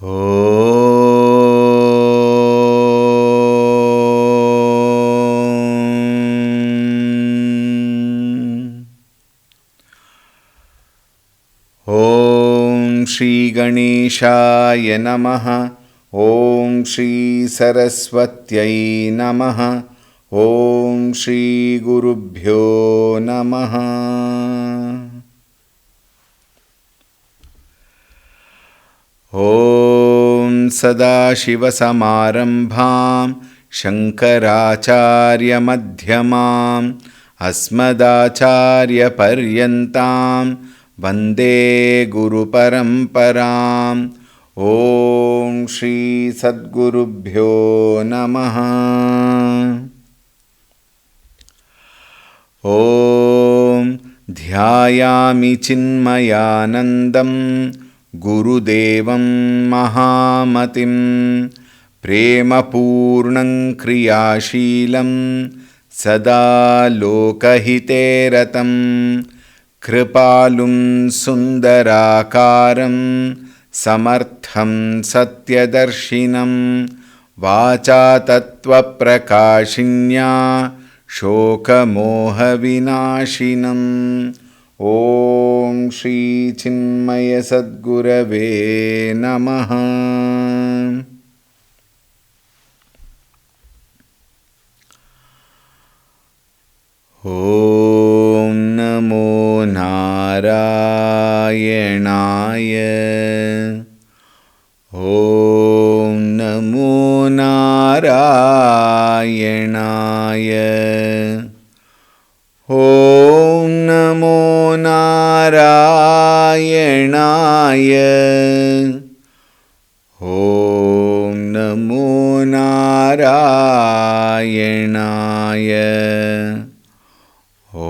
ॐ श्री गणेशाय नमः। ॐ श्री सरस्वत्यै नमः। ॐ श्री गुरुभ्यो नमः। ॐ सदाशिवसमारम्भां शङ्कराचार्यमध्यमाम् अस्मदाचार्यपर्यन्तां वन्दे गुरुपरम्पराम्। ॐ श्री सद्गुरुभ्यो नमः। ॐ ध्यायामि चिन्मयानन्दं गुरुदेवं महामतिं प्रेमपूर्णं क्रियाशीलं सदा लोकहिते रतं कृपालुं सुन्दराकारं समर्थं सत्यदर्शिनं वाचा तत्त्वप्रकाशिन्या शोकमोहविनाशिनम्। ॐ श्री चिन्मय सद्गुरवे नमः। ॐ नमो नारायणाय। ॐ नमो नारायणाय। ॐ नमो नारायणाय। ॐ नमो नारायणाय। ॐ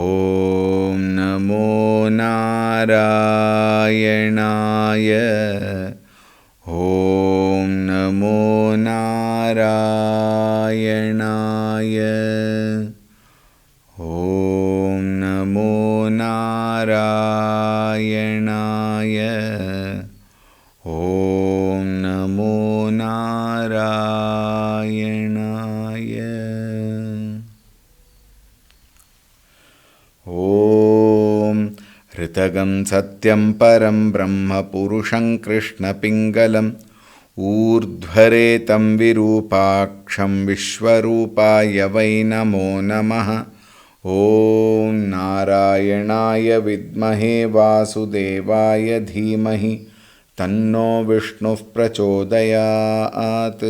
नमो नारायणाय। ॐ नमो नारायणाय। ॐ नमो नारायणाय। ॐ नमो नारायणाय। ॐ ऋतगं सत्यं परं ब्रह्म पुरुषं कृष्णपिङ्गलम् ऊर्ध्वरेतं विरूपाक्षं विश्वरूपाय वै नमो नमः। ॐ नारायणाय विद्महे वासुदेवाय धीमहि तन्नो विष्णुः प्रचोदयात्।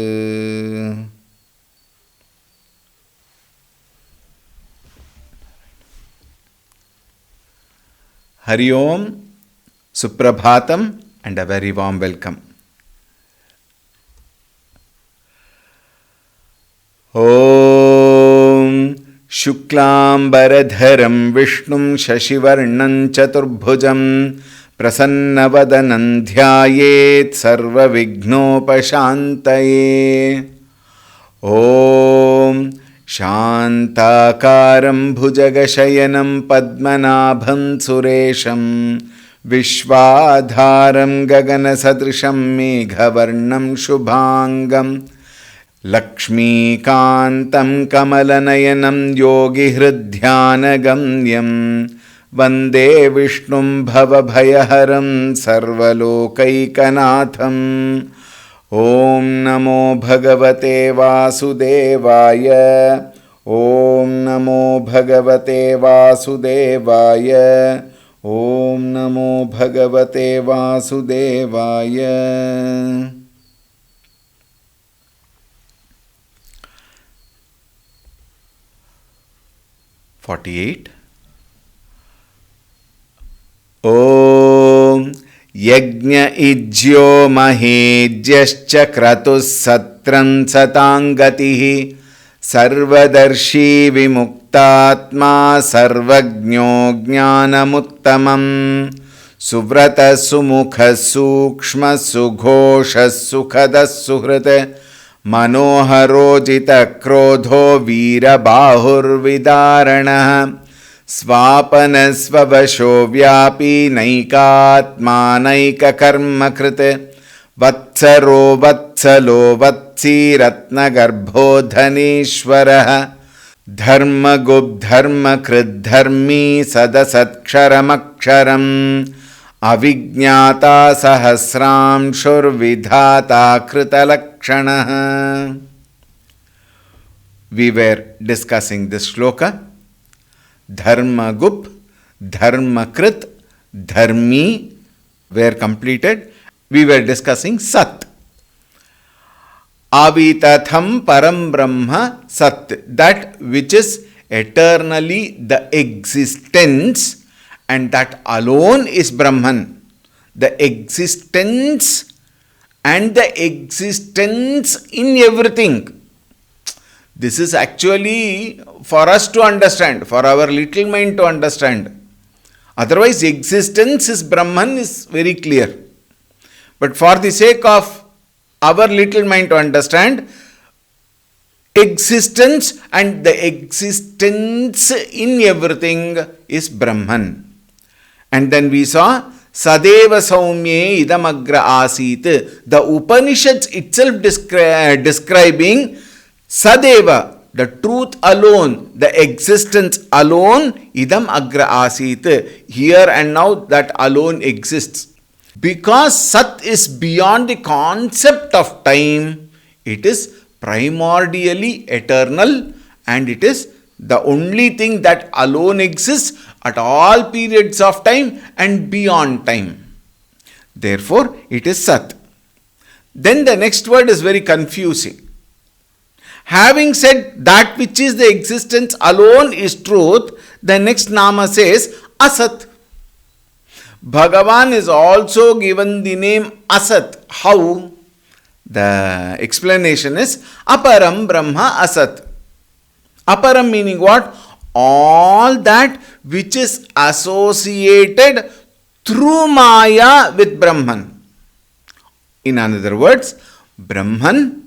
हरि ओम, Suprabhatam and a very warm welcome. ॐ शुक्लाम्बरधरं विष्णुं शशिवर्णं चतुर्भुजं प्रसन्नवदनं ध्यायेत् सर्वविघ्नोपशान्तये। ॐ शान्ताकारं भुजगशयनं पद्मनाभं सुरेशं विश्वाधारं गगनसदृशं मेघवर्णं शुभांगं लक्ष्मीकान्तं कमलनयनं योगिहृद्ध्यानगम्यं वन्दे विष्णुं भवभयहरं सर्वलोकैकनाथम्। ॐ नमो भगवते वासुदेवाय। ॐ नमो भगवते वासुदेवाय। ॐ नमो भगवते वासुदेवाय। 48 ॐ यज्ञ इज्यो महेज्यश्च क्रतुः सत्रं सताङ्गतिः सर्वदर्शी विमुक्तात्मा सर्वज्ञो ज्ञानमुत्तमं सुव्रतः सुमुखः सूक्ष्मः सुघोषः सुखदः सुहृत् मनोहरोजितक्रोधो वीरबाहुर्विदारणः स्वापनस्ववशो व्यापी नैकात्मानैककर्मकृत् वत्सरो वत्सलो वत्सी रत्नगर्भो धनेश्वरः धर्मगुब्धर्मकृद्धर्मी सदसत्क्षरमक्षरम् अविज्ञाता सहस्रांशुर्विधाता कृतलक्षणः. We were discussing this shloka. Dharmagup, Dharmakrit, Dharmi were completed. We were discussing Sat. Avitatham Param Brahma Sat, that which is eternally the existence, and that alone is Brahman. The existence and the existence in everything. This is actually for us to understand, for our little mind to understand. Otherwise, existence is Brahman is very clear. But for the sake of our little mind to understand, existence and the existence in everything is Brahman. And then we saw Sadeva Saumye Idamagra Asit, the Upanishads itself describing Sadeva, the truth alone, the existence alone, idam agra asit, here and now that alone exists. Because Sat is beyond the concept of time, it is primordially eternal, and it is the only thing that alone exists at all periods of time and beyond time. Therefore, it is Sat. Then the next word is very confusing. Having said that which is the existence alone is truth, the next nama says Asat. Bhagavan is also given the name Asat. How? The explanation is Aparam Brahma Asat. Aparam meaning what? All that which is associated through Maya with Brahman. In other words, Brahman,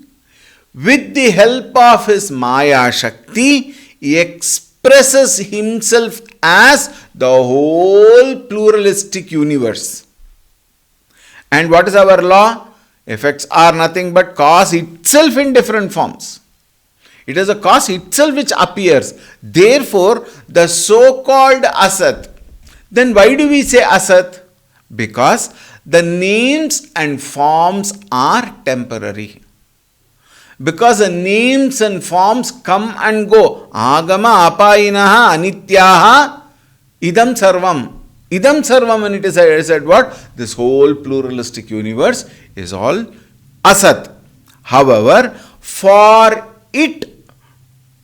with the help of his Maya Shakti, he expresses himself as the whole pluralistic universe. And what is our law? Effects are nothing but cause itself in different forms. It is a cause itself which appears. Therefore, the so-called Asat. Then why do we say Asat? Because the names and forms are temporary. Because the names and forms come and go. Agama apayinaha anityaha idam sarvam. Idam sarvam, when it is said what? This whole pluralistic universe is all asat. However, for it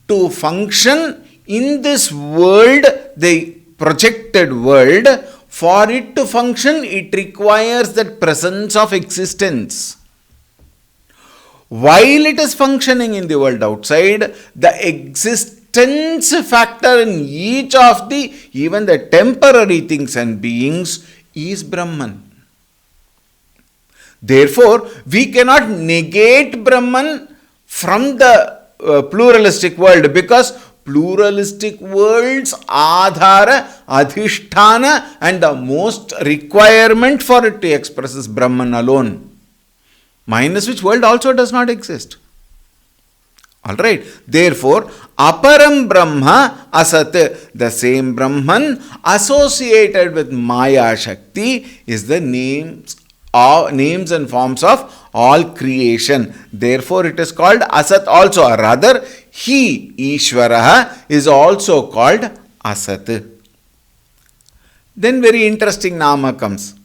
to function in this world, the projected world, for it to function, it requires that presence of existence. While it is functioning in the world outside, the existence factor in each of the, even the temporary things and beings is Brahman. Therefore, we cannot negate Brahman from the pluralistic world, because pluralistic world's adhara, adhisthana, and the most requirement for it to express is Brahman alone. Minus which world also does not exist. Alright. Therefore, Aparam Brahma Asat, the same Brahman associated with Maya Shakti, is the names and forms of all creation. Therefore, it is called Asat also. Or rather, he, Ishvaraha, is also called Asat. Then very interesting nama comes.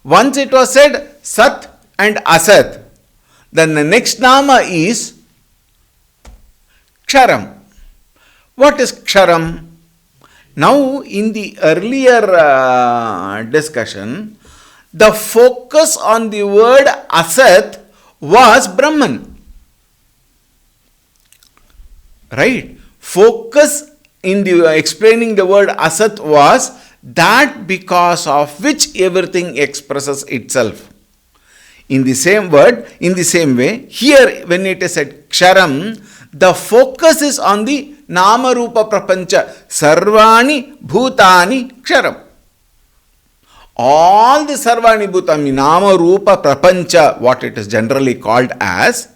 Once it was said Sat and Asat, then the next nama is Ksharam. What is Ksharam? Now, in the earlier discussion, the focus on the word Asat was Brahman. Right? Focus in the explaining the word Asat was that because of which everything expresses itself. In the same word, in the same way, here when it is said Ksharam, the focus is on the Nama Rupa Prapancha. Sarvani Bhutani Ksharam. all the Sarvani Bhutani, Nama Rupa Prapancha, what it is generally called as,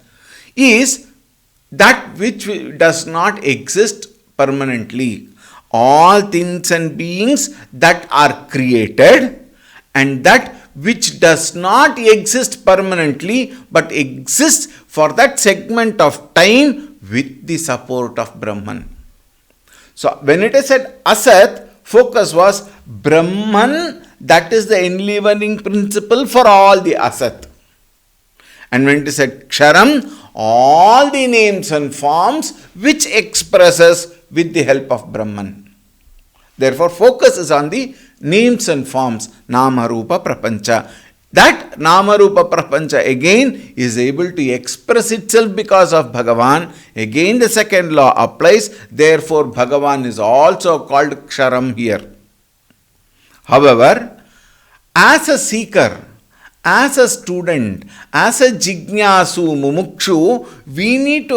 is that which does not exist permanently. All things and beings that are created and that which does not exist permanently but exists for that segment of time with the support of Brahman. So when it is said Asat, focus was Brahman, that is the enlivening principle for all the Asat. And when it is said Ksharam, all the names and forms which expresses with the help of Brahman. Therefore, focus is on the names and forms, Nama Rupa Prapancha. That Nama Rupa Prapancha again is able to express itself because of Bhagavan. Again the second law applies. Therefore, Bhagavan is also called Ksharam here. However, as a seeker, as a student, as a jignasu, mumukshu, we need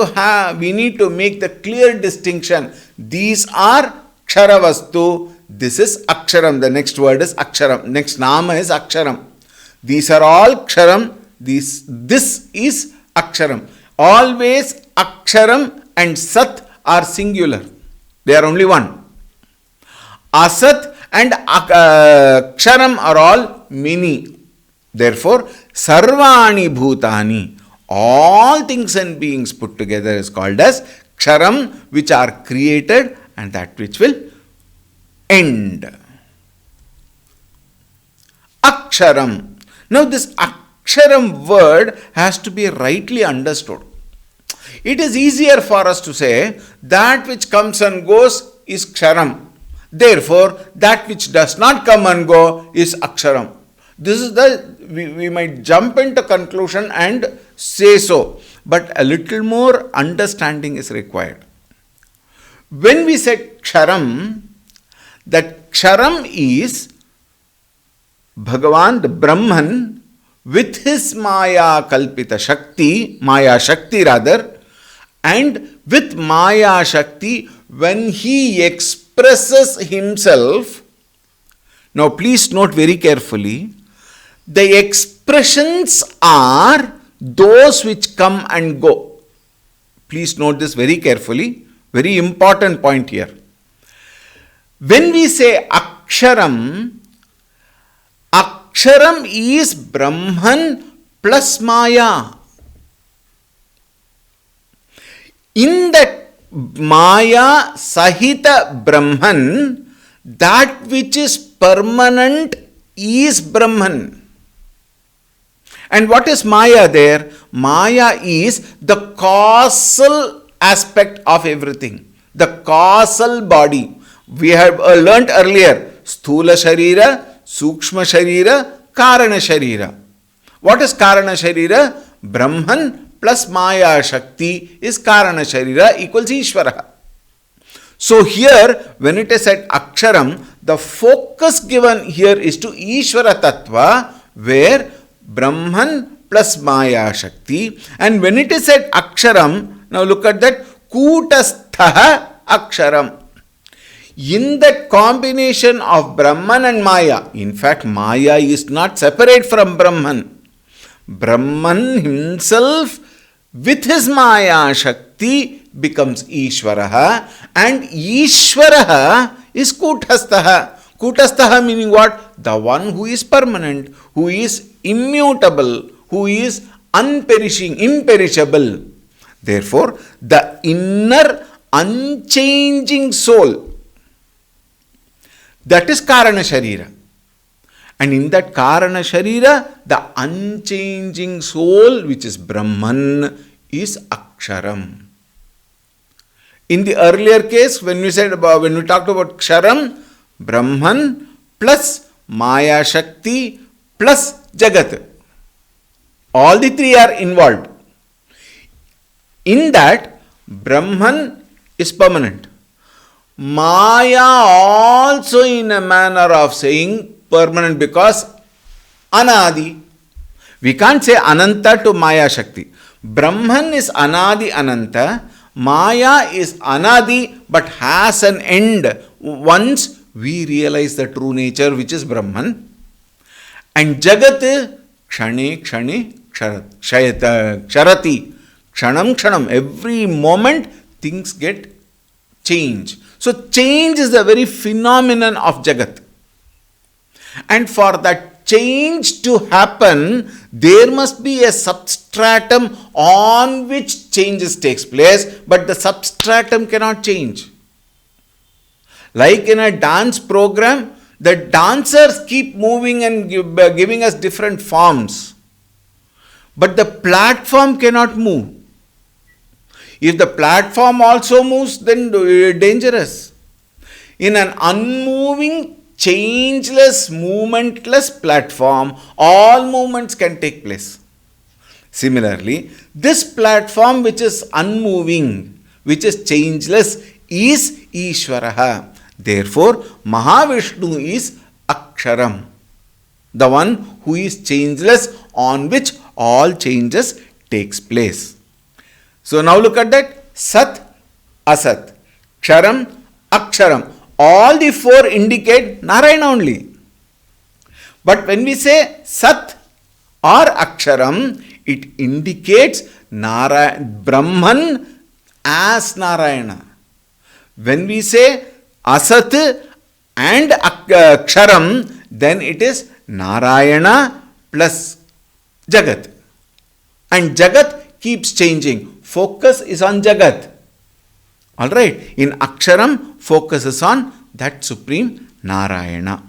to make the clear distinction. These are Ksharavastu, this is Aksharam. The next word is Aksharam. Next Nama is Aksharam. These are all Ksharam. This is Aksharam. Always Aksharam and Sat are singular. They are only one. Asat and Ksharam are all many. Therefore, Sarvani Bhutani, all things and beings put together is called as Ksharam, which are created and that which will end. Aksharam. Now this Aksharam word has to be rightly understood. It is easier for us to say that which comes and goes is Ksharam. Therefore, that which does not come and go is Aksharam. This is we might jump into conclusion and say so, but a little more understanding is required. When we said Ksharam, that Ksharam is Bhagavan, the Brahman, with his Maya Kalpita Shakti, Maya Shakti rather, and with Maya Shakti, when he expresses himself, now please note very carefully, the expressions are those which come and go. Please note this very carefully. Very important point here. When we say Aksharam, Aksharam is Brahman plus Maya. In that Maya Sahita Brahman, that which is permanent is Brahman. And what is Maya there? Maya is the causal aspect of everything. The causal body. We have learnt earlier, Sthula Sharira, Sukshma Sharira, Karana Sharira. What is Karana Sharira? Brahman plus Maya Shakti is Karana Sharira equals Ishvara. So here, when it is said Aksharam, the focus given here is to Ishvara Tattva, where Brahman plus Maya Shakti. And when it is said Aksharam, now look at that, Kutasthaha Aksharam. In that combination of Brahman and Maya, in fact, Maya is not separate from Brahman. Brahman himself with his Maya Shakti becomes Ishvaraha, and Ishvaraha is Kutasthaha. Kutasthaha meaning what? The one who is permanent, who is immutable, who is unperishing, imperishable. Therefore, the inner unchanging soul, that is Karana Sharira. And in that Karana Sharira, the unchanging soul, which is Brahman, is Aksharam. In the earlier case, when we talked about Ksharam, Brahman plus Maya Shakti plus Jagat. All the three are involved. In that, Brahman is permanent. Maya also in a manner of saying permanent because Anadi. We can't say Ananta to Maya Shakti. Brahman is Anadi Ananta. Maya is Anadi but has an end once we realize the true nature which is Brahman. And Jagat, Kshane Kshane Ksharati. Kshanam Kshanam. Every moment things get changed. So change is the very phenomenon of Jagat. And for that change to happen, there must be a substratum on which changes takes place, but the substratum cannot change. Like in a dance program, the dancers keep moving and giving us different forms, but the platform cannot move. If the platform also moves, then dangerous. In an unmoving, changeless, movementless platform, all movements can take place. Similarly, this platform which is unmoving, which is changeless, is Ishvaraha. Therefore, Mahavishnu is Aksharam, the one who is changeless, on which all changes takes place. So now look at that. Sat, Asat, Ksharam, Aksharam. All the four indicate Narayana only. But when we say Sat or Aksharam, it indicates Brahman as Narayana. When we say Asat and Aksharam, then it is Narayana plus Jagat. And Jagat keeps changing. Focus is on Jagat. Alright. In Aksharam, focus is on that Supreme Narayana.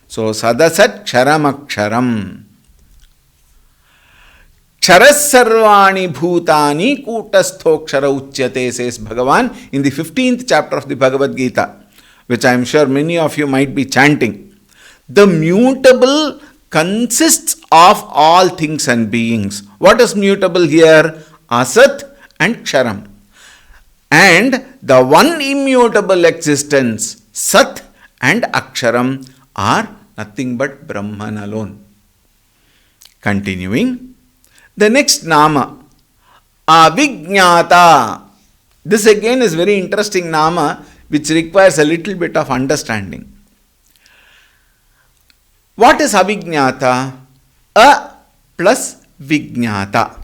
So Sadasat Ksharam Aksharam. Ksharasarvani Bhutani Kutastokshara Uchyate, says Bhagavan in the 15th chapter of the Bhagavad Gita, which I am sure many of you might be chanting. The mutable consists of all things and beings. What is mutable here? Asat and Ksharam. And the one immutable existence, Sat and Aksharam, are nothing but Brahman alone. Continuing, the next Nama, Avijñāta. This again is very interesting Nama, which requires a little bit of understanding. What is Avijñāta? A plus Vijñāta.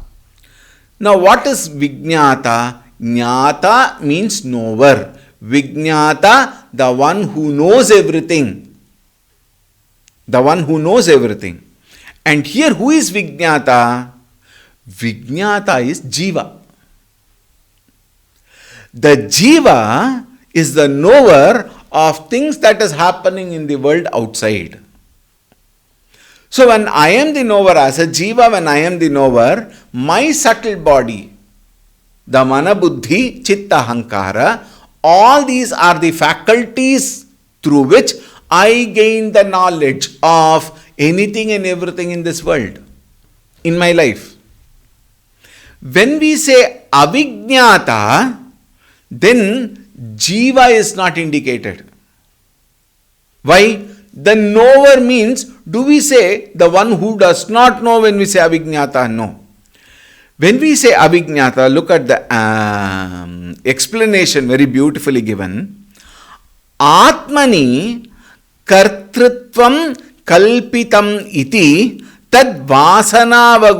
Now what is Vijñāta? Jnata means knower. Vijñāta, the one who knows everything. The one who knows everything. And here who is Vijñāta? Vijñāta is Jiva. The Jiva is the knower of things that is happening in the world outside. So when I am the knower as a Jiva, when I am the knower, my subtle body, the Mana Buddhi, Chitta Hankara, all these are the faculties through which I gain the knowledge of anything and everything in this world, in my life. When we say Avijñāta, then Jiva is not indicated. Why? The knower means, do we say the one who does not know when we say Avijñāta? No. When we say Avijñāta, look at the explanation very beautifully given. Atmani kartrutvam kalpitam iti tad vasanava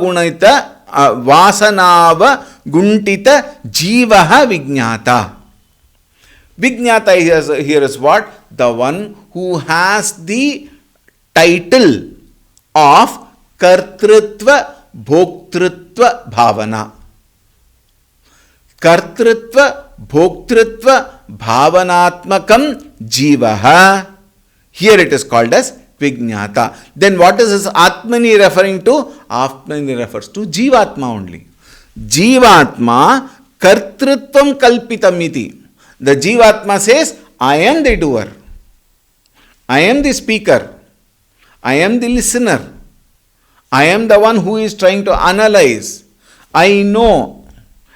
guntita jivaha vijñāta. Vijñāta here is what? The one who has the title of kartrutva bhoktrutva bhavana. Kartrutva bhoktrutva bhavanatmakam jivaha. Here it is called as Vijñāta. Then what is this Atmani referring to? Atmani refers to Jivatma only. Jivatma kartrutvam kalpitam iti. The Jivatma says, I am the doer. I am the speaker. I am the listener. I am the one who is trying to analyze. I know.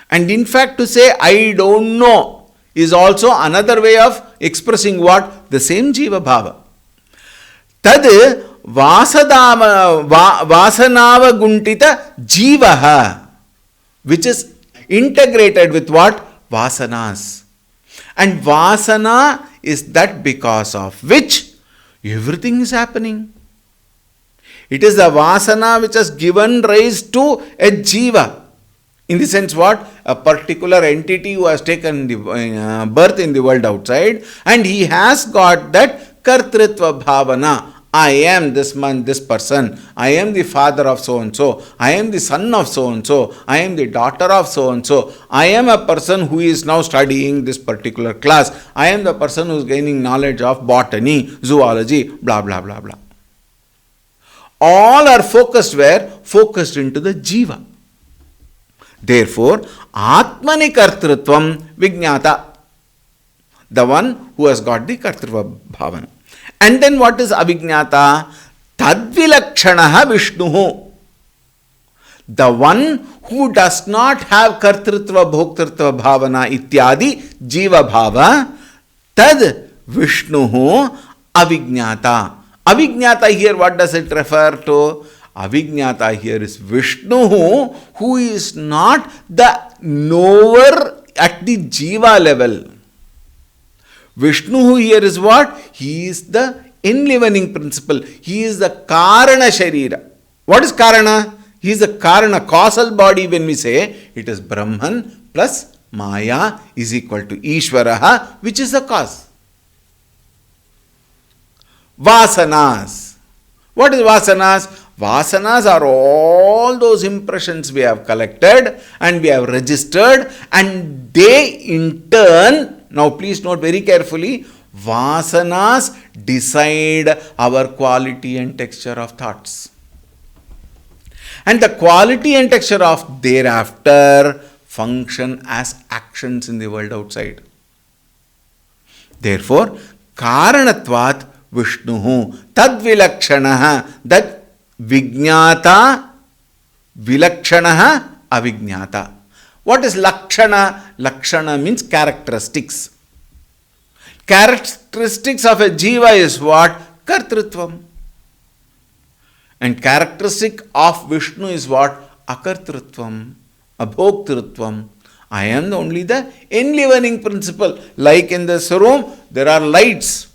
And in fact, to say I don't know is also another way of expressing what? The same Jiva Bhava. Tad vasanava guntita jivaha, which is integrated with what? Vasanas. And vasana is that because of which everything is happening. It is the vasana which has given rise to a jiva. In the sense what? A particular entity who has taken the birth in the world outside, and he has got that kartritva bhavana. I am this man, this person. I am the father of so and so. I am the son of so and so. I am the daughter of so and so. I am a person who is now studying this particular class. I am the person who is gaining knowledge of botany, zoology, blah blah blah blah. All are focused where? Focused into the jiva. Therefore, Atmani Kartrutvam Vijnata, the one who has got the Kartrutva Bhavana. And then what is Avijnata? Tadvilakshanaha Vishnu. The one who does not have Kartrutva Bhoktrutva Bhavana ityadi Jiva Bhava, Tad Vishnu Avijnata. Avijnata here, what does it refer to? Avijnata here is Vishnu, who is not the knower at the jiva level. Vishnu here is what? He is the enlivening principle. He is the Karana Sharira. What is Karana? He is the Karana, causal body. When we say it is Brahman plus Maya is equal to Ishvaraha, which is the cause. Vasanas. What is Vasanas? Vasanas are all those impressions we have collected and we have registered, and they in turn, now please note very carefully, Vasanas decide our quality and texture of thoughts. And the quality and texture of thereafter function as actions in the world outside. Therefore, Karanatvat Vishnu, Tadvilakshanaha, that Vijnata, Vilakshanaha, Avijnata. What is Lakshana? Lakshana means characteristics. Characteristics of a jiva is what? Kartrutvam. And characteristic of Vishnu is what? Akartrutvam, Abhoktrutvam. I am only the enlivening principle. Like in this room, there are lights.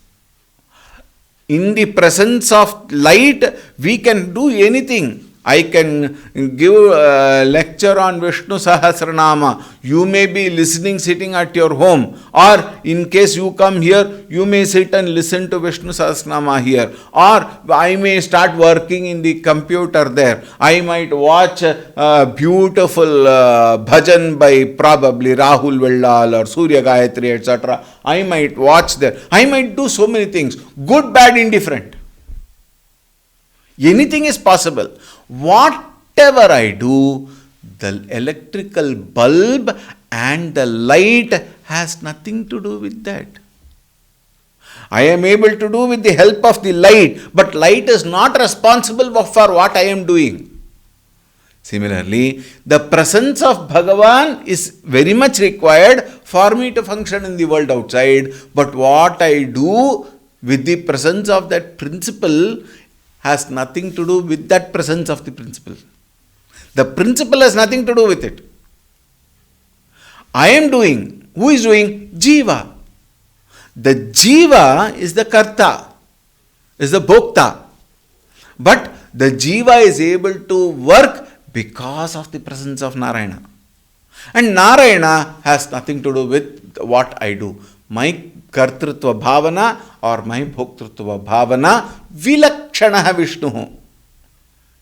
In the presence of light, we can do anything. I can give a lecture on Vishnu Sahasranama. You may be listening sitting at your home. Or in case you come here, you may sit and listen to Vishnu Sahasranama here. Or I may start working in the computer there. I might watch a beautiful bhajan by probably Rahul Vellal or Surya Gayatri, etc. I might watch there. I might do so many things. Good, bad, indifferent. Anything is possible. Whatever I do, the electrical bulb and the light has nothing to do with that. I am able to do with the help of the light, but light is not responsible for what I am doing. Similarly, the presence of Bhagavan is very much required for me to function in the world outside, but what I do with the presence of that principle has nothing to do with that presence of the principle. The principle has nothing to do with it. I am doing. Who is doing? Jiva. The Jiva is the Karta, is the Bhokta. But the Jiva is able to work because of the presence of Narayana. And Narayana has nothing to do with what I do. My Kartrutva Bhavana or my Bhoktrutva Bhavana, Vilakshanaha Vishnu.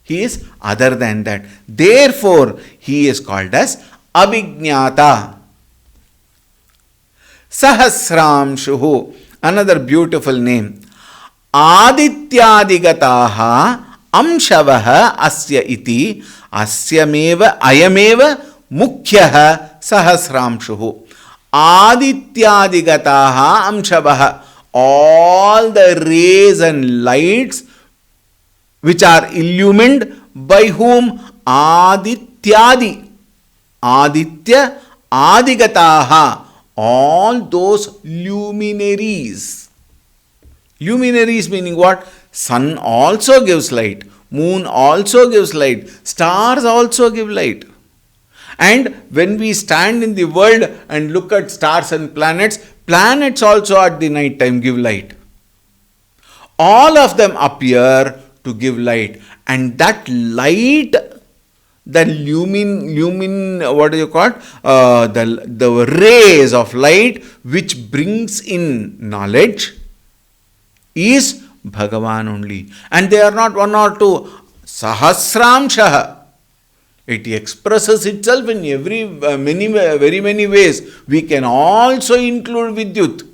He is other than that. Therefore, he is called as Avijnata. Sahasramshuhu, another beautiful name. Adityadigataha amshavaha asya iti asyameva ayameva mukhyaha sahasramshuhu. Adityadigataha amshavaha. All the rays and lights which are illumined by whom? Adityadi. Aditya adigataha. All those luminaries. Luminaries meaning what? Sun also gives light. Moon also gives light. Stars also give light. And when we stand in the world and look at stars and planets, planets also at the night time give light. All of them appear to give light. And that light, the what do you call it? The rays of light which brings in knowledge is Bhagavan only. And they are not one or two. Sahasramshaha. It expresses itself in very many ways. We can also include Vidyut.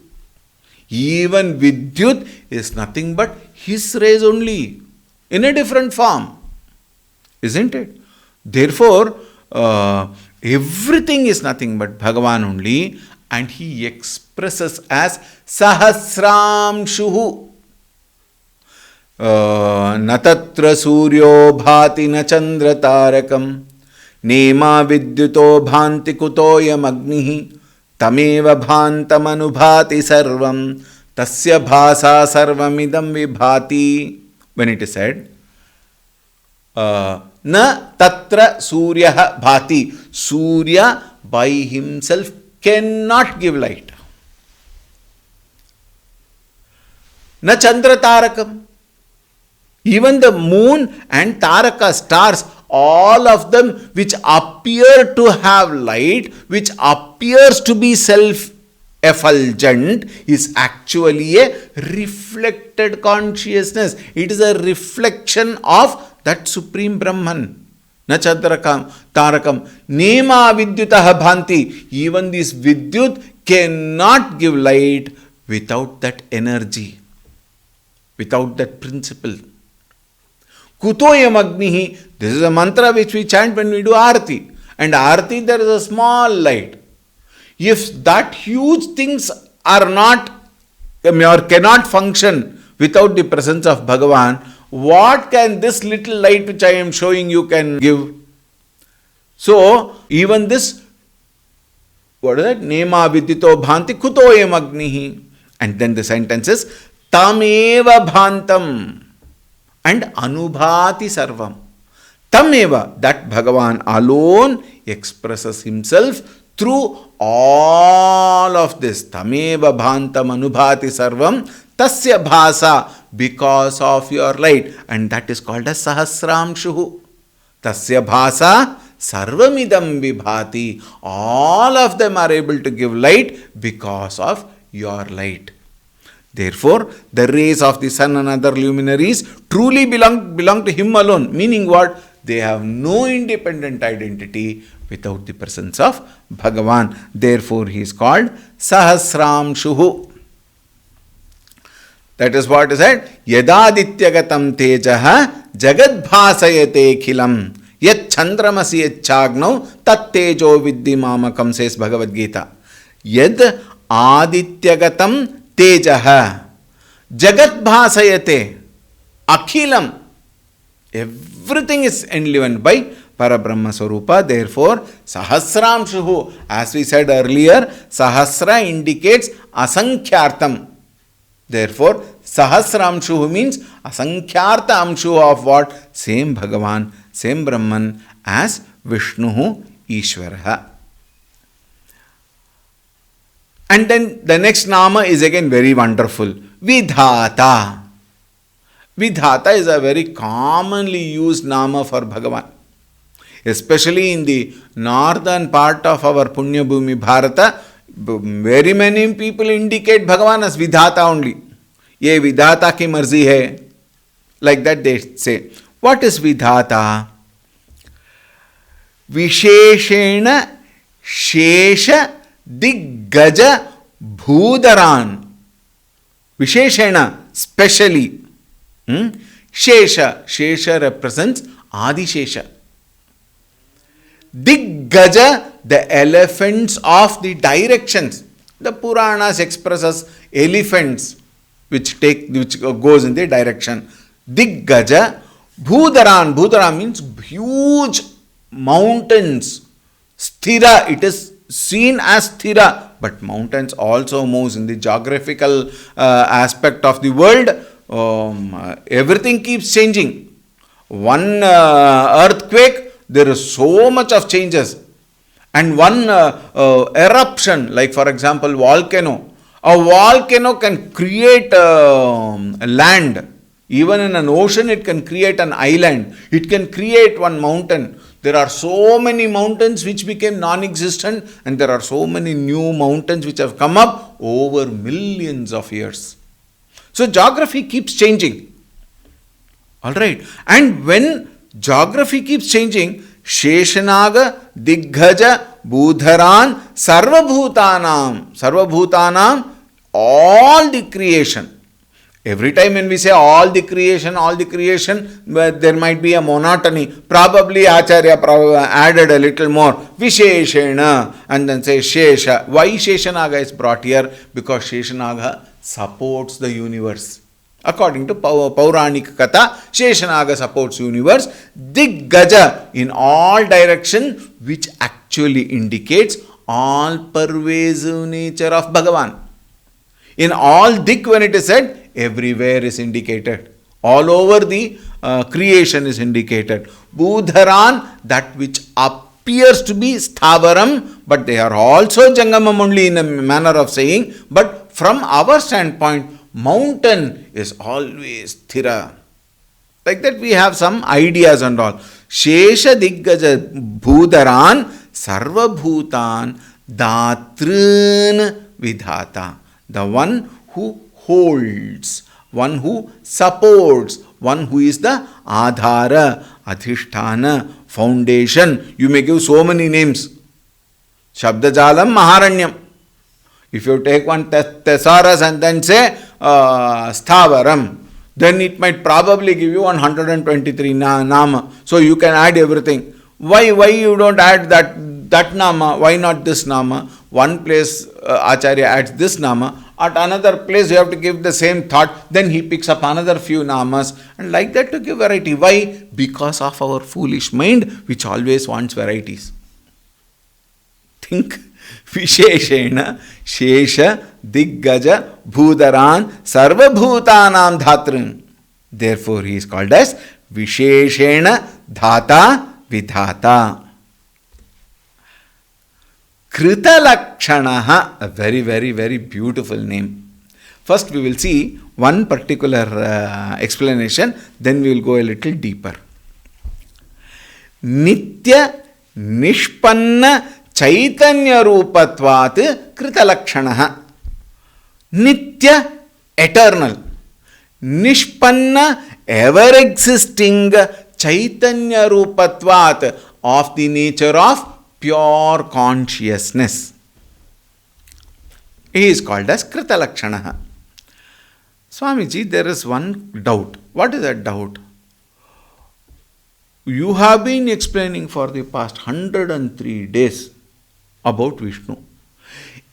Even Vidyut is nothing but his rays only, in a different form. Isn't it? Therefore, everything is nothing but Bhagavan only, and he expresses as Sahasramshuhu. न तत्र सूर्यो भाति न चंद्र तारकम नेमा विद्युतो भान्ति कुतोऽयमग्निः तमेव भान्तमनुभाति सर्वं तस्य भासा सर्वमिदं विभाति. When it is said, न तत्र सूर्यः भाति, Surya by himself cannot give light. न चंद्र तारकम, even the moon and Taraka, stars, all of them which appear to have light, which appears to be self-effulgent, is actually a reflected consciousness. It is a reflection of that Supreme Brahman. Na Chandrakam, Tarakam, Nema Vidyutah Bhanti. Even this Vidyut cannot give light without that energy, without that principle. Kutoyam Agnihi, this is a mantra which we chant when we do Arati. And Arati, there is a small light. If that huge things are not or cannot function without the presence of Bhagavan, what can this little light which I am showing you can give? So, even this, what is that? Nema Vidyito Bhanti Kutoyam Agnihi. And then the sentence is Tameva Bhantam. And Anubhati Sarvam. Tameva, that Bhagavan alone expresses himself through all of this. Tameva Bhantam Anubhati Sarvam Tasya Bhasa, because of your light. And that is called as Sahasramshuhu. Tasya Bhasa Sarvamidam Vibhati. All of them are able to give light because of your light. Therefore, the rays of the sun and other luminaries truly belong to him alone. Meaning what? They have no independent identity without the presence of Bhagavan. Therefore, he is called Sahasramshuhu. That is what is said. Yadadityagatam tejaha jagadbhasayate khilam yat chandramasi yachagno tat tejo viddimamakam, says Bhagavad Gita. Yad adityagatam tejaha jagat bhasayate akhilam. Everything is enlivened by Parabrahma Swarupa. Therefore, Sahasramshuhu, as we said earlier, Sahasra indicates Asankyartam. Therefore, Sahasramshuhu means Asankyarta Amshu of what? Same Bhagavan, same Brahman as Vishnu Ishvaraha. And then the next Nama is again very wonderful. Vidhata. Vidhata is a very commonly used Nama for Bhagavan. Especially in the northern part of our Punya Bhumi Bharata, very many people indicate Bhagavan as Vidhata only. Ye Vidhata ki marzi hai. Like that they say. What is Vidhata? Visheshena Shesha Diggaja Bhudaran. Visheshena, specially. Shesha. Shesha represents Adishesha. Diggaja, the elephants of the directions. The Puranas expresses elephants which goes in the direction. Diggaja Bhudaran. Bhudaran means huge mountains. Sthira, it is seen as Sthira, but mountains also moves in the geographical aspect of the world. Everything keeps changing. One earthquake, there is so much of changes. And one eruption, like for example volcano. A volcano can create land Even in an ocean, it can create an island. It can create one mountain. There are so many mountains which became non-existent, and there are so many new mountains which have come up over millions of years. So geography keeps changing. Alright. And when geography keeps changing, Sheshanaga, Diggaja, Budharan, Sarvabhutanam, all the creation. Every time when we say all the creation, there might be a monotony. Probably Acharya added a little more. Visheshena, and then say Shesha. Why Sheshanaga is brought here? Because Sheshanaga supports the universe. According to Pauranik Katha, Sheshanaga supports universe. Diggaja, in all direction, which actually indicates all pervasive nature of Bhagavan. In all dik, when it is said, everywhere is indicated. All over the creation is indicated. Budharan, that which appears to be Sthavaram, but they are also Jangamam only in a manner of saying. But from our standpoint, mountain is always Thira. Like that we have some ideas and all. Shesha Diggaja Budharan, Sarva Bhutan, Datrun Vidhata. The one who holds, one who supports, one who is the Adhara, Adhisthana, foundation. You may give so many names. Shabdajalam Maharanyam. If you take one thesaurus and then say Sthavaram, then it might probably give you 123 nama. So you can add everything. Why you don't add that nama? Why not this nama? One place Acharya adds this nama. At another place you have to give the same thought. Then he picks up another few namas. And like that to give variety. Why? Because of our foolish mind which always wants varieties. Think. Visheshena, Shesha, Diggaja, Budharan, Sarvabhutanam Dhatrin. Therefore he is called as Visheshena Dhata Vidhata. Kritalakshanaha, a very, very, very beautiful name. First we will see one particular explanation, then we will go a little deeper. Nitya Nishpanna Chaitanya Rupatvat Kritalakshanaha. Nitya, eternal. Nishpanna, ever existing. Chaitanya Rupatvat, of the nature of pure consciousness. He is called as Kritalakshanaha. Swamiji, there is one doubt. What is that doubt? You have been explaining for the past 103 days about Vishnu.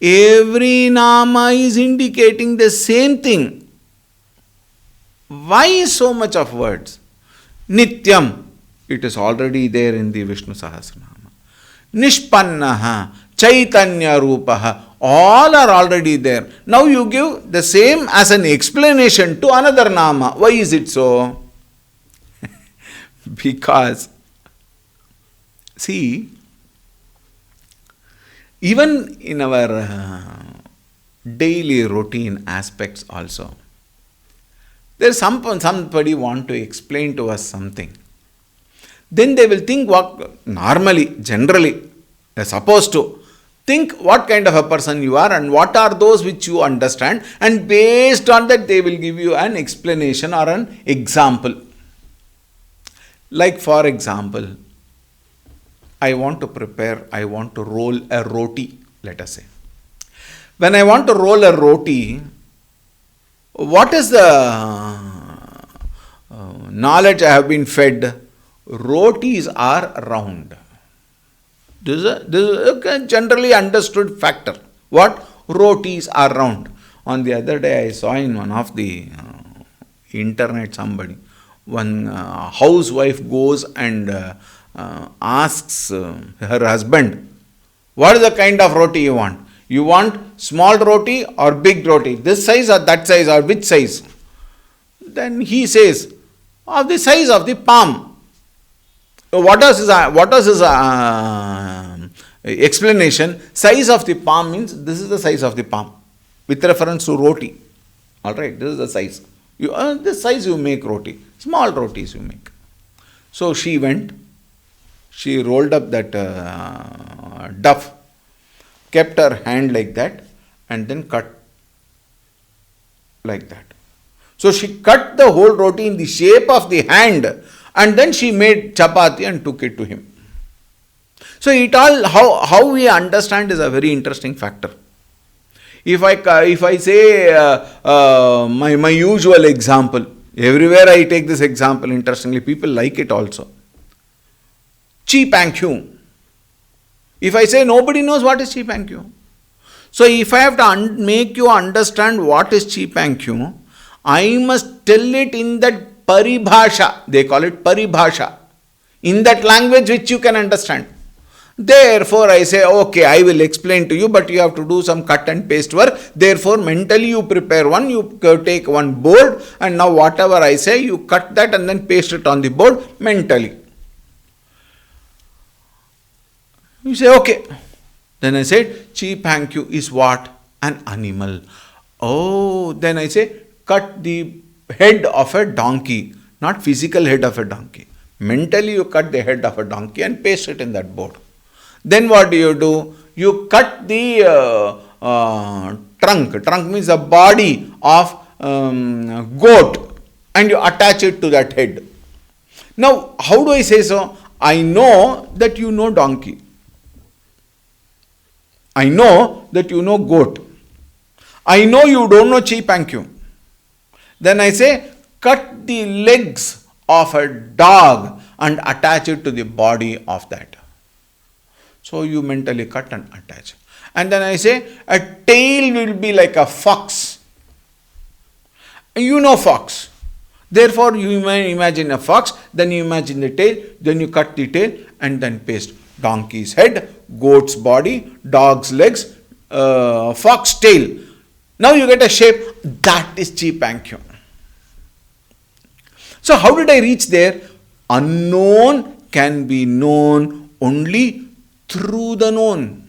Every nama is indicating the same thing. Why so much of words? Nityam, it is already there in the Vishnu Sahasranama. Nishpannaha, Chaitanya Rupaha, all are already there. Now you give the same as an explanation to another nama. Why is it so? Because, see, even in our daily routine aspects also, there is somebody want to explain to us something. Then they will think what normally, generally, they are supposed to think what kind of a person you are and what are those which you understand, and based on that they will give you an explanation or an example. Like for example, I want to roll a roti, let us say. When I want to roll a roti, what is the knowledge I have been fed? Rotis are round. This is a generally understood factor. What? Rotis are round. On the other day I saw in one of the internet somebody, one housewife goes and asks her husband, what is the kind of roti you want? You want small roti or big roti? This size or that size or which size? Then he says, of the size of the palm. What was his explanation? Size of the palm means this is the size of the palm with reference to roti. Alright, this is the size. This size you make roti. Small rotis you make. So she went, she rolled up that duff, kept her hand like that, and then cut like that. So she cut the whole roti in the shape of the hand, and then she made chapati and took it to him. So it all, how we understand is a very interesting factor. If I say my usual example, everywhere I take this example, interestingly, people like it also. Cheap and Q. If I say nobody knows what is cheap and Q. So if I have to make you understand what is cheap and Q, I must tell it in that paribhasha. They call it paribhasha. In that language which you can understand. Therefore, I say, okay, I will explain to you, but you have to do some cut and paste work. Therefore, mentally you prepare one, you take one board, and now whatever I say, you cut that and then paste it on the board mentally. You say, okay. Then I said, cheap hanky is what? An animal. Oh, then I say, cut the head of a donkey, not physical head of a donkey. Mentally you cut the head of a donkey and paste it in that board. Then what do? You cut the trunk. Trunk means the body of goat, and you attach it to that head. Now, how do I say so? I know that you know donkey. I know that you know goat. I know you don't know cheap and Q. Then I say, cut the legs of a dog and attach it to the body of that. So you mentally cut and attach. And then I say, a tail will be like a fox. You know fox. Therefore, you imagine a fox, then you imagine the tail, then you cut the tail and then paste donkey's head, goat's body, dog's legs, fox tail. Now you get a shape. That is cheap and Q. So how did I reach there? Unknown can be known only through the known.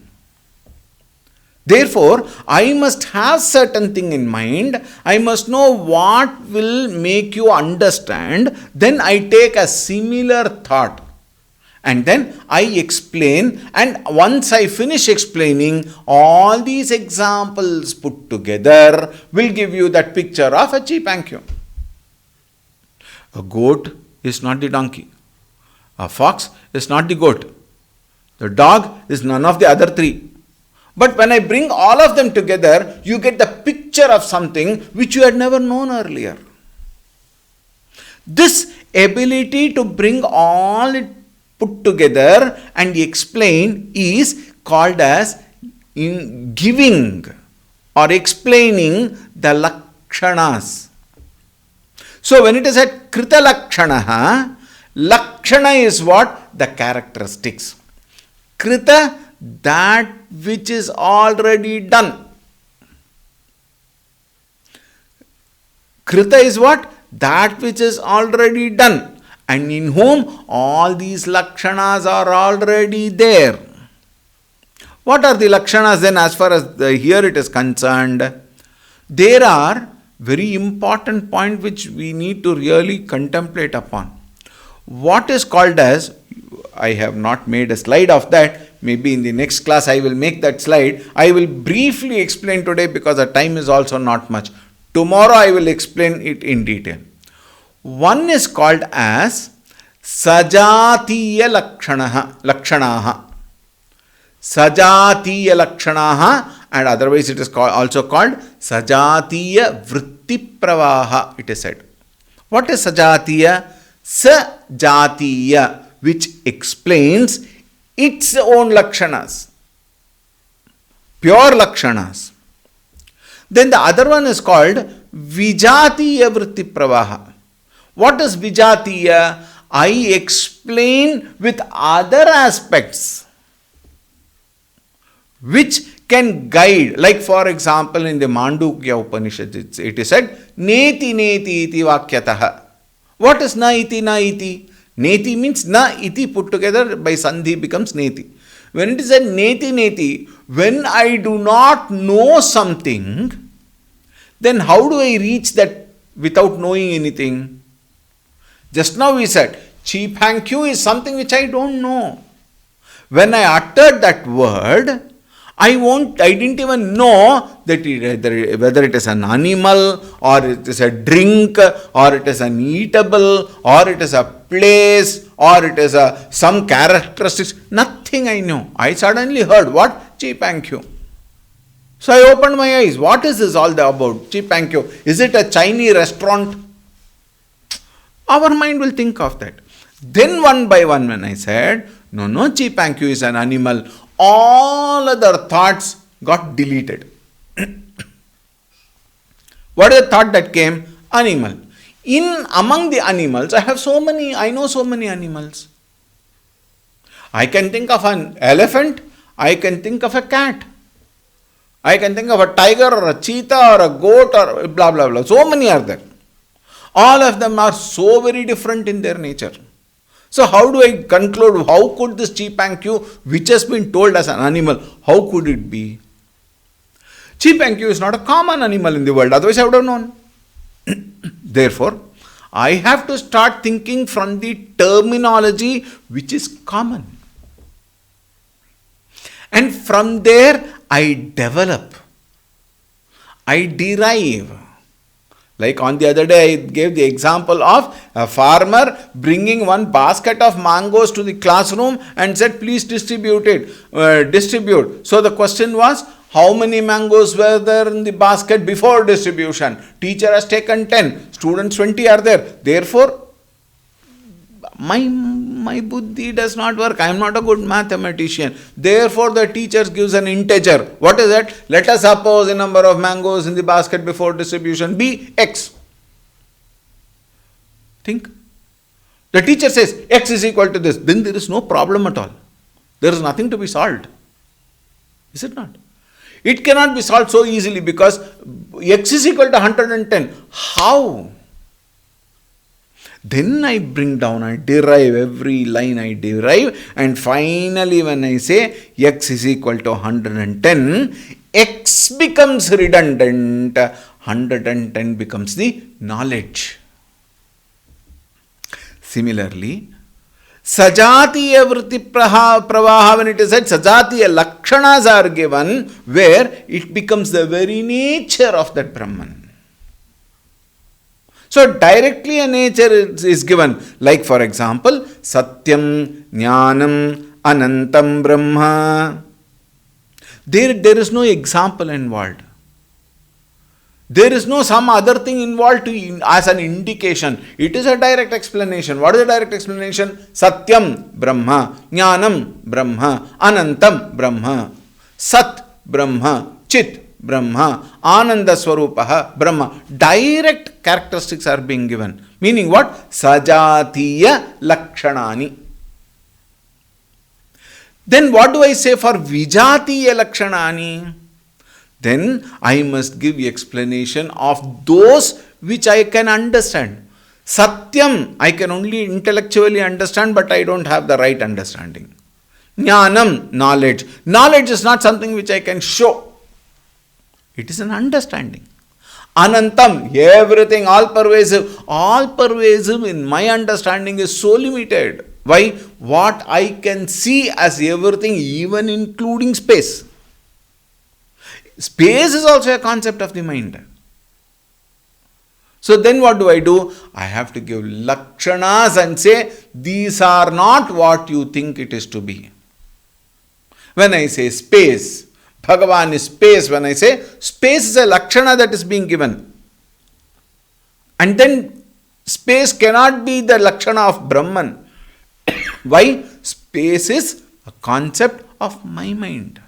Therefore, I must have certain thing in mind. I must know what will make you understand. Then I take a similar thought. And then I explain. And once I finish explaining, all these examples put together will give you that picture of a cheap and Q. A goat is not the donkey. A fox is not the goat. The dog is none of the other three. But when I bring all of them together, you get the picture of something which you had never known earlier. This ability to bring all it put together and explain is called as in giving or explaining the lakshanas. So when it is at krita lakshanaha, lakshana is what? The characteristics. Krita, that which is already done. Krita is what? That which is already done. And in whom all these lakshanas are already there. What are the lakshanas then as far as here it is concerned? There are very important point which we need to really contemplate upon. What is called as, I have not made a slide of that, maybe in the next class I will make that slide. I will briefly explain today because the time is also not much. Tomorrow I will explain it in detail. One is called as sajatiya lakshanaha. Sajatiya lakshanaha, and otherwise it is also called sajatiya vritti pravaha, it is said. What is sajatiya? Sajatiya, which explains its own lakshanas, pure lakshanas. Then the other one is called vijatiya vritti pravaha. What is vijatiya? I explain with other aspects which can guide. Like for example, in the Mandukya Upanishad, it is said, neti neti iti vakyataha. What is na iti na iti? Neti means na iti put together by sandhi becomes neti. When it is a neti neti, when I do not know something, then how do I reach that without knowing anything? Just now we said, cheap and Q is something which I don't know. When I uttered that word, I didn't even know that whether it is an animal, or it is a drink, or it is an eatable, or it is a place, or it is some characteristics. Nothing I knew. I suddenly heard what? Cheap and Q. So I opened my eyes. What is this all about? Cheap and Q. Is it a Chinese restaurant? Our mind will think of that. Then one by one when I said, no, cheap and Q is an animal, all other thoughts got deleted. What is the thought that came? Animal. Among the animals, I know so many animals. I can think of an elephant, I can think of a cat. I can think of a tiger or a cheetah or a goat or blah blah blah. So many are there. All of them are so very different in their nature. So how do I conclude? How could this cheap and Q, which has been told as an animal, how could it be? Cheap and Q is not a common animal in the world, otherwise I would have known. Therefore, I have to start thinking from the terminology which is common. And from there, I develop, I derive. Like on the other day, I gave the example of a farmer bringing one basket of mangoes to the classroom and said, please distribute it. Distribute. So the question was, how many mangoes were there in the basket before distribution? Teacher has taken 10. Students 20 are there. Therefore, my buddhi does not work. I am not a good mathematician. Therefore, the teacher gives an integer. What is it? Let us suppose the number of mangoes in the basket before distribution be X. Think. The teacher says X is equal to this. Then there is no problem at all. There is nothing to be solved. Is it not? It cannot be solved so easily because X is equal to 110. How? Then I bring down, I derive every line I derive, and finally when I say X is equal to 110, X becomes redundant, 110 becomes the knowledge. Similarly, Sajatiya vritti pravaha, when it is said, Sajatiya lakshanas are given, where it becomes the very nature of that Brahman. So directly a nature is given, like for example, Satyam, Jnanam, Anantam Brahma. There is no example involved. There is no some other thing involved as an indication. It is a direct explanation. What is the direct explanation? Satyam Brahma, Jnanam Brahma, Anantam Brahma, Sat Brahma, Chit Brahma, Ananda Swarupaha Brahma. Direct characteristics are being given. Meaning what? Sajatiya Lakshanani. Then what do I say for Vijatiya Lakshanani? Then I must give explanation of those which I can understand. Satyam, I can only intellectually understand, but I don't have the right understanding. Jnanam, knowledge. Knowledge is not something which I can show. It is an understanding. Anantam, everything, all pervasive. All pervasive in my understanding is so limited. Why? What I can see as everything, even including space. Space is also a concept of the mind. So then what do? I have to give lakshanas and say, these are not what you think it is to be. When I say space, Bhagavan is space. When I say space is a lakshana that is being given. And then space cannot be the lakshana of Brahman. Why? Space is a concept of my mind.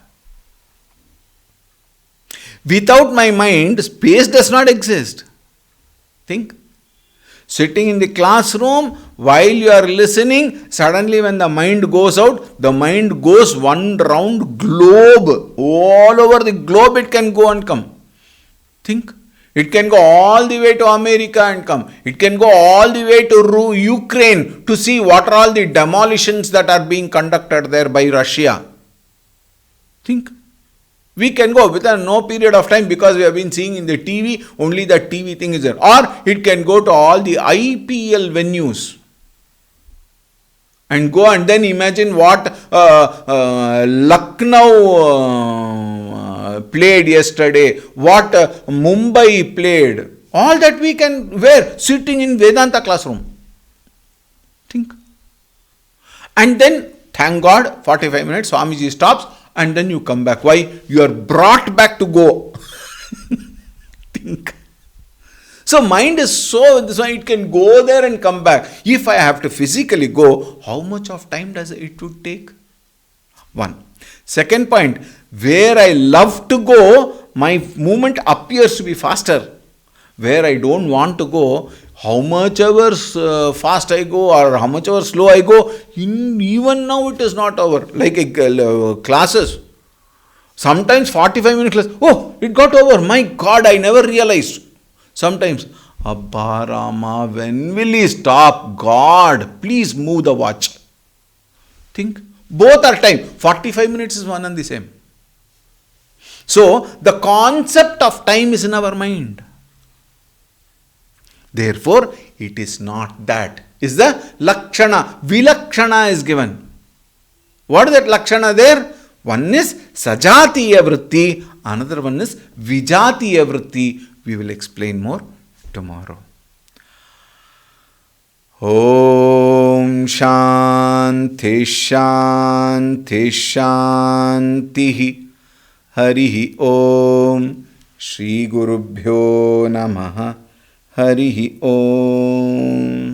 Without my mind, space does not exist. Think. Sitting in the classroom, while you are listening, suddenly when the mind goes out, the mind goes one round globe. All over the globe it can go and come. Think. It can go all the way to America and come. It can go all the way to Ukraine to see what are all the demolitions that are being conducted there by Russia. Think. We can go with no period of time because we have been seeing in the TV, only the TV thing is there. Or it can go to all the IPL venues and go and then imagine what Lucknow played yesterday, what Mumbai played. All that we can wear sitting in Vedanta classroom. Think. And then, thank God, 45 minutes, Swamiji stops and then you come back. Why? You are brought back to go. Think. So mind is so, this one it can go there and come back. If I have to physically go, how much of time does it would take? One. Second point, where I love to go, my movement appears to be faster. Where I don't want to go, how much ever fast I go or how much ever slow I go, even now it is not over. Like classes. Sometimes 45 minutes class, oh, it got over. My God, I never realized. Sometimes, Abba Rama, when will he stop? God, please move the watch. Think. Both are time. 45 minutes is one and the same. So, the concept of time is in our mind. Therefore, it is not that. Is the Lakshana. Vilakshana is given. What is that Lakshana there? One is Sajatiya Vritti, another one is Vijatiya Vritti. We will explain more tomorrow. Om Shanti Shanti Shanti Harihi Om Shri Gurubhyo Namaha Harihi Om.